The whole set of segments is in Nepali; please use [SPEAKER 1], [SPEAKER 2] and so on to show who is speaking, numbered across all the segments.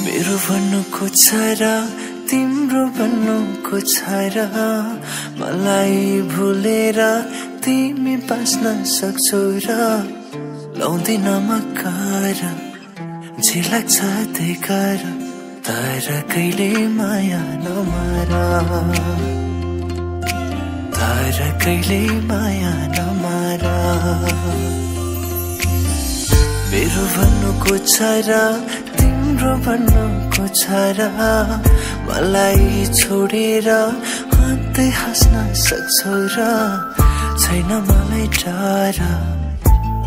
[SPEAKER 1] मेरो भन्नुको छ र तिम्रो भन्नुको छ र मलाई भुलेर तिमी बाँच्न सक्छौ र लाउँदिन मकर जे लाग्छ त्यही गर तर कहिले माया नमार तर कहिले माया नमार मेरो भन्नुको छ र तिम्रो भन्नुको छ र मलाई छोडेर हाँस्दै हाँस्न सक्छौ र छैन मलाई डर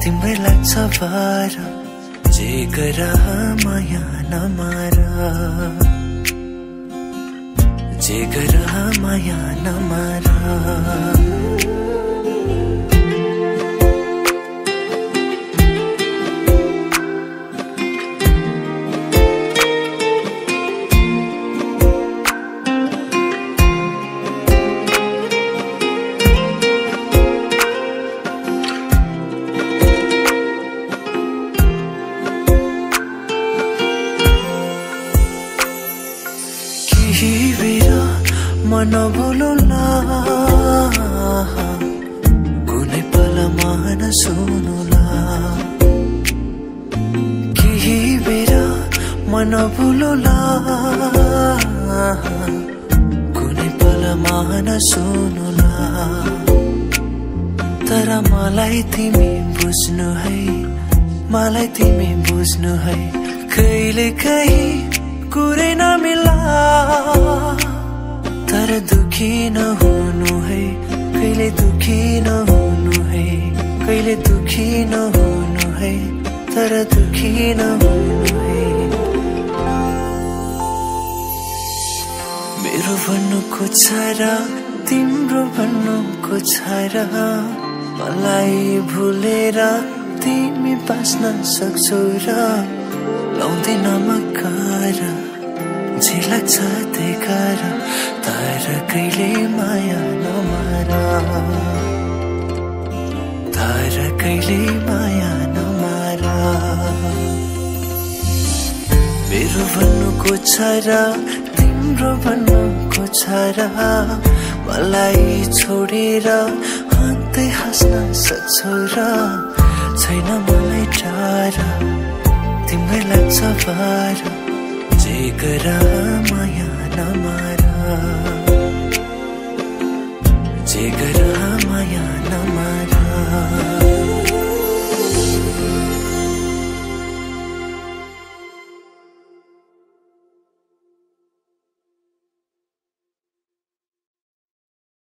[SPEAKER 1] तिम्रै लाग्छ बार जे गर माया नमार जे गर माया नमार मन बोलुला कुनै पलमा नसुनुला केही बेला मन बोलुला कुनै पलमा नसुनुला तर मलाई तिमी बुझ्नु है मलाई तिमी बुझ्नु है कहिले कहीँ कुरै नमिला तर दुखी नहुनु है कहिले दुखी नहुनु है कहिले दुखी नहुनु है तर दुखी नहुनु है मेरो भन्नुको छ र तिम्रो भन्नुको छ र मलाई भुलेर तिमी बाँच्न सक्छौ र लाउँदिन मकर जे लाग्छ त्यही गर तर कहिले माया नमार तर कहिले माया नमार मेरो भन्नुको छ र तिम्रो भन्नुको छ र मलाई छोडेर हाँस्दै हाँस्न सक्छौ र छैन मलाई डर तिम्रै लाग्छ बार जे गर माया नमार जे गर माया नमार